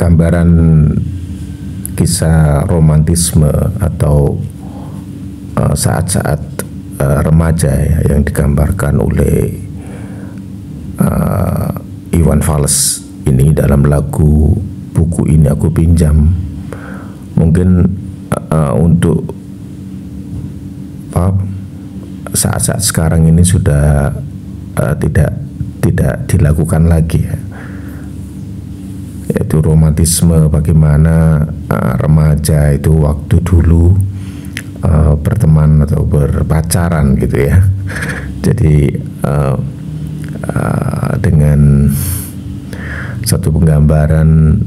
gambaran kisah romantisme atau saat-saat remaja ya, yang digambarkan oleh Iwan Fals ini dalam lagu Buku Ini Aku Pinjam. Mungkin untuk saat-saat sekarang ini sudah tidak dilakukan lagi ya. Yaitu romantisme, bagaimana remaja itu waktu dulu berteman atau berpacaran gitu ya. Jadi dengan satu penggambaran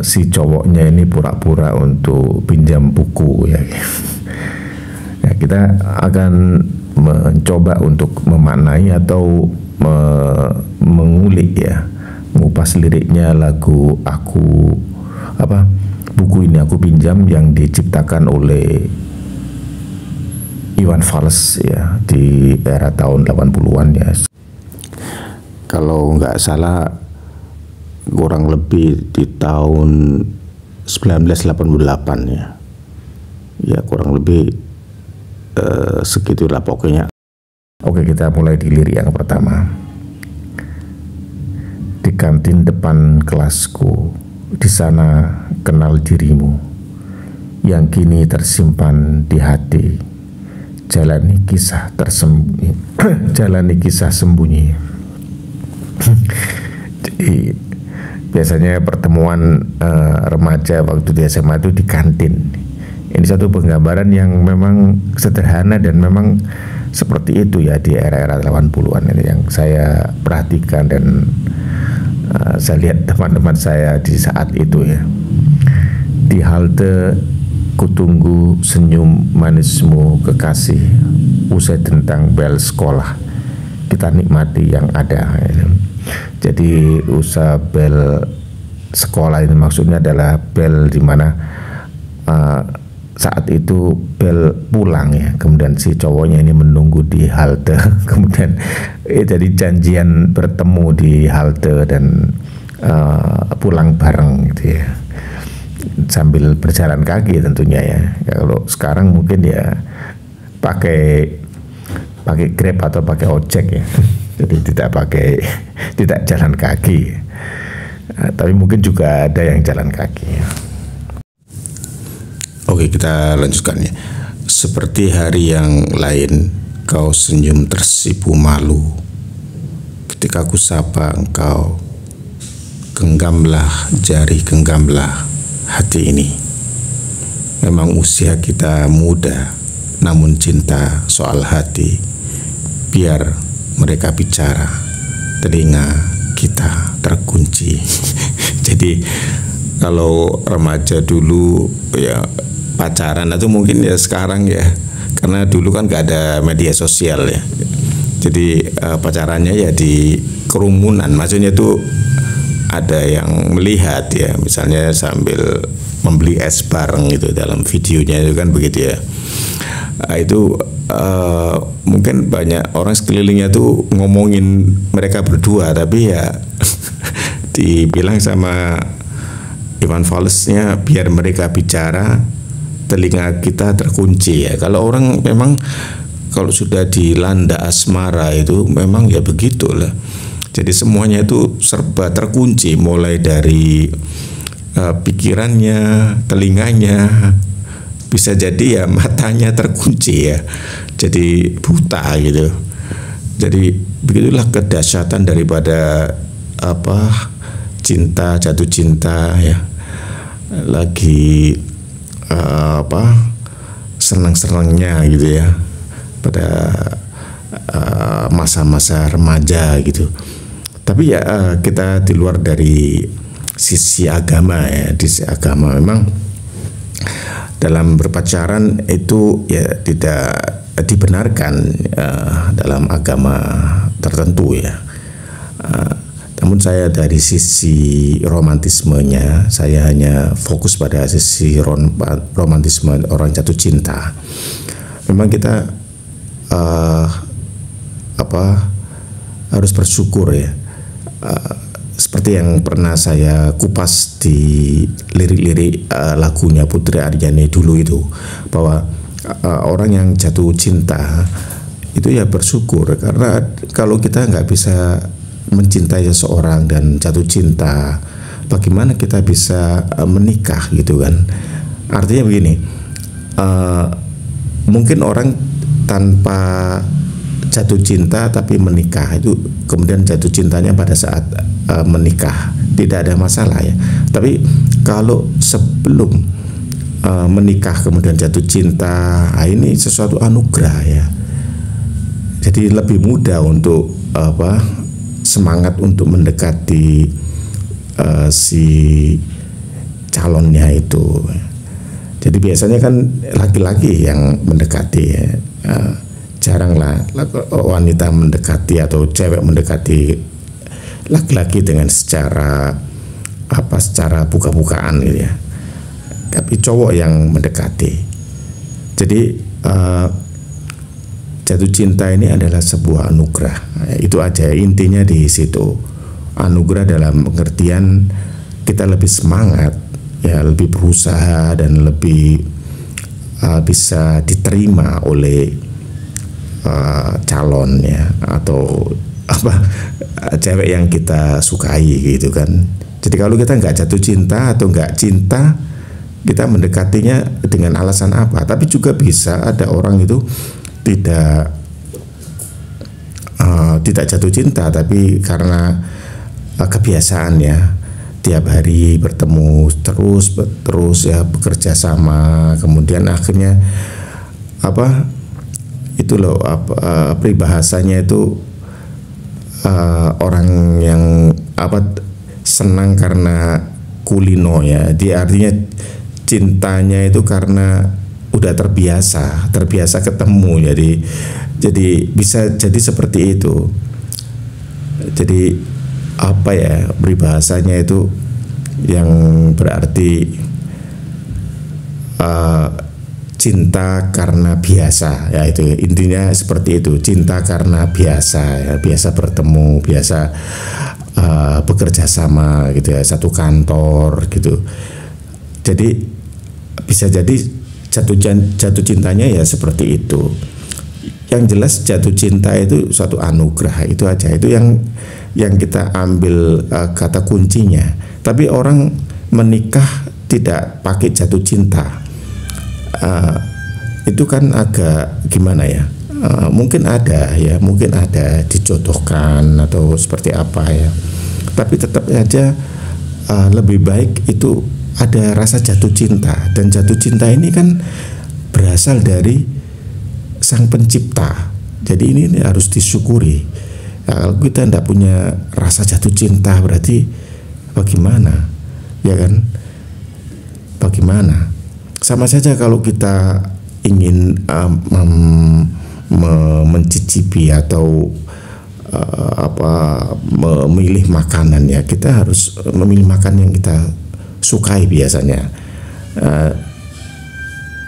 si cowoknya ini pura-pura untuk pinjam buku ya. Ya, kita akan mencoba untuk memaknai atau mengulik ya, mengupas liriknya lagu Buku Ini Aku Pinjam yang diciptakan oleh Iwan Fals ya di era tahun 80-an ya. Kalau nggak salah kurang lebih di tahun 1988 ya. Ya kurang lebih segitulah pokoknya. Oke, kita mulai di lirik yang pertama. Di kantin depan kelasku, di sana kenal dirimu, yang kini tersimpan di hati. Jalani kisah tersembunyi, jalani kisah sembunyi. Jadi biasanya pertemuan remaja waktu di SMA itu di kantin. Ini satu penggambaran yang memang sederhana dan memang seperti itu ya di era-era 80-an ini yang saya perhatikan dan saya lihat teman-teman saya di saat itu ya. Di halte kutunggu senyum manismu kekasih, usai tentang bel sekolah kita nikmati yang ada ya. Jadi usai bel sekolah ini maksudnya adalah bel di mana saat itu bel pulang ya, kemudian si cowoknya ini menunggu di halte, kemudian jadi janjian bertemu di halte dan pulang bareng gitu ya, sambil berjalan kaki tentunya ya. Kalau sekarang mungkin ya pakai Grab atau pakai ojek ya, jadi tidak jalan kaki, tapi mungkin juga ada yang jalan kaki ya. Oke, kita lanjutkan ya. Seperti hari yang lain, kau senyum tersipu malu. Ketika ku sapa engkau, genggamlah jari, genggamlah hati ini. Memang usia kita muda, namun cinta soal hati. Biar mereka bicara, telinga kita terkunci. Jadi kalau remaja dulu ya pacaran atau mungkin ya sekarang ya, karena dulu kan gak ada media sosial ya, jadi pacarannya ya di kerumunan, maksudnya tuh ada yang melihat ya, misalnya sambil membeli es bareng gitu, dalam videonya itu kan begitu ya. Itu mungkin banyak orang sekelilingnya tuh ngomongin mereka berdua, tapi ya dibilang sama Iwan Falsnya biar mereka bicara, telinga kita terkunci ya. Kalau orang memang kalau sudah dilanda asmara itu memang ya begitulah. Jadi semuanya itu serba terkunci, mulai dari pikirannya, telinganya, bisa jadi ya matanya terkunci ya. Jadi buta gitu. Jadi begitulah kedahsyatan daripada cinta, jatuh cinta ya. Lagi senang-senangnya gitu ya pada masa-masa remaja gitu. Tapi ya kita di luar dari sisi agama ya, di sisi agama memang dalam berpacaran itu ya tidak dibenarkan dalam agama tertentu ya. Namun saya dari sisi romantismenya, saya hanya fokus pada sisi romantisme orang jatuh cinta. Memang kita harus bersyukur ya. seperti yang pernah saya kupas di lirik-lirik lagunya Putri Aryani dulu itu, bahwa orang yang jatuh cinta itu ya bersyukur, karena kalau kita nggak bisa mencintai seseorang dan jatuh cinta, bagaimana kita bisa menikah gitu kan? Artinya begini, mungkin orang tanpa jatuh cinta tapi menikah, itu kemudian jatuh cintanya pada saat menikah, tidak ada masalah ya. Tapi kalau sebelum menikah kemudian jatuh cinta, ini sesuatu anugerah ya. Jadi lebih mudah untuk semangat untuk mendekati si calonnya itu. Jadi biasanya kan laki-laki yang mendekati ya. Jaranglah wanita mendekati atau cewek mendekati laki-laki dengan secara buka-bukaan gitu ya. Tapi cowok yang mendekati. Jadi jatuh cinta ini adalah sebuah anugerah. Itu aja intinya di situ. Anugerah dalam pengertian kita lebih semangat, ya lebih berusaha dan lebih bisa diterima oleh calonnya atau cewek yang kita sukai gitu kan. Jadi kalau kita nggak jatuh cinta atau nggak cinta, kita mendekatinya dengan alasan apa? Tapi juga bisa ada orang itu tidak jatuh cinta, tapi karena kebiasaan ya, tiap hari bertemu terus ya, bekerja sama, kemudian akhirnya itu loh peribahasanya itu orang yang senang karena kulino ya. Dia artinya cintanya itu karena udah terbiasa ketemu, jadi bisa jadi seperti itu. Jadi peribahasanya itu yang berarti cinta karena biasa ya, itu intinya seperti itu, cinta karena biasa ya, biasa bertemu, biasa bekerja sama gitu ya, satu kantor gitu. Jadi bisa jadi jatuh cintanya ya seperti itu. Yang jelas jatuh cinta itu suatu anugerah, itu aja, itu yang kita ambil kata kuncinya. Tapi orang menikah tidak pakai jatuh cinta, itu kan agak gimana ya, mungkin ada dijodohkan atau seperti apa ya, tapi tetap aja lebih baik itu ada rasa jatuh cinta. Dan jatuh cinta ini kan berasal dari Sang Pencipta, jadi ini harus disyukuri. Kalau kita tidak punya rasa jatuh cinta, berarti bagaimana ya kan, bagaimana? Sama saja kalau kita ingin mencicipi atau memilih makanan ya, kita harus memilih makanan yang kita sukai biasanya.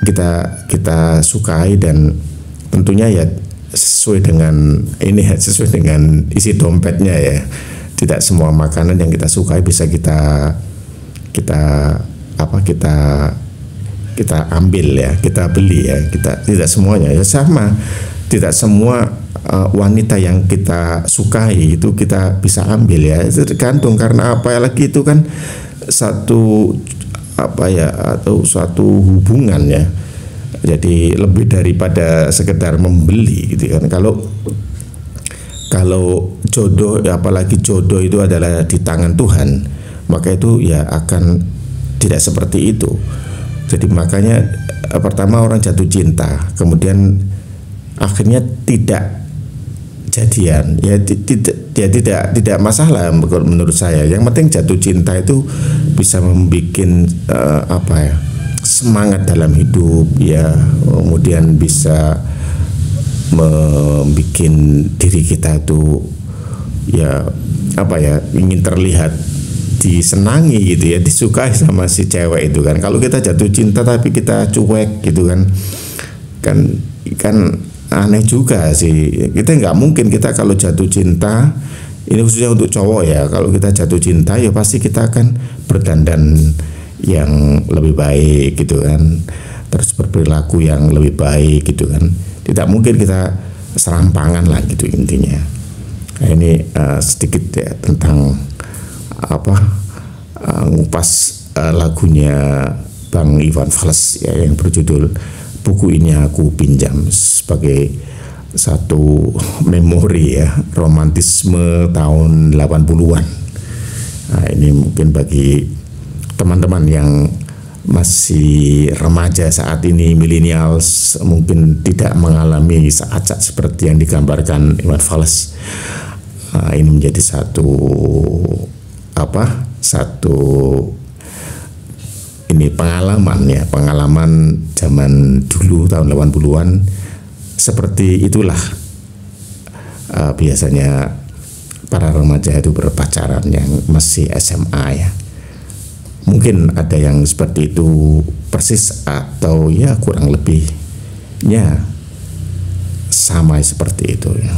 Kita sukai dan tentunya ya sesuai dengan isi dompetnya ya. Tidak semua makanan yang kita sukai bisa kita ambil ya, kita beli ya, kita tidak semuanya ya sama. Tidak semua wanita yang kita sukai itu kita bisa ambil ya, itu tergantung. Karena apalagi itu kan satu hubungan ya, jadi lebih daripada sekedar membeli gitu kan. Kalau jodoh, apalagi jodoh itu adalah di tangan Tuhan, maka itu ya akan tidak seperti itu. Jadi makanya pertama orang jatuh cinta, kemudian akhirnya tidak jadian ya, tidak masalah menurut saya. Yang penting jatuh cinta itu bisa membuat semangat dalam hidup ya, kemudian bisa membuat diri kita itu ya ingin terlihat disenangi gitu ya, disukai sama si cewek itu kan. Kalau kita jatuh cinta tapi kita cuek gitu kan aneh juga sih. Kita nggak mungkin, kita kalau jatuh cinta ini khususnya untuk cowok ya, kalau kita jatuh cinta ya pasti kita akan berdandan yang lebih baik gitu kan, terus berperilaku yang lebih baik gitu kan. Tidak mungkin kita serampangan lah gitu intinya. Nah, ini sedikit ya tentang ngupas lagunya Bang Iwan Fals ya, yang berjudul Buku Ini Aku Pinjam, sebagai satu memori ya, romantisme tahun 80-an. Nah, ini mungkin bagi teman-teman yang masih remaja saat ini, millennials, mungkin tidak mengalami saat-saat seperti yang digambarkan Iwan Fals. Ini menjadi satu pengalaman zaman dulu tahun 80-an. Seperti itulah biasanya para remaja itu berpacaran yang masih SMA ya. Mungkin ada yang seperti itu persis atau ya kurang lebihnya sama seperti itu ya.